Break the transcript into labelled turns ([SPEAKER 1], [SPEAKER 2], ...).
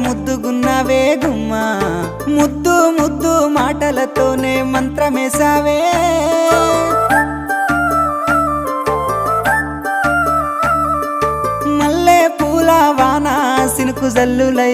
[SPEAKER 1] ముద్దుగున్నావే గుమ్మా ముద్దు ముద్దు మాటలతోనే మంత్రమేసావే మల్లె పూల వాన సినుకు జల్లులై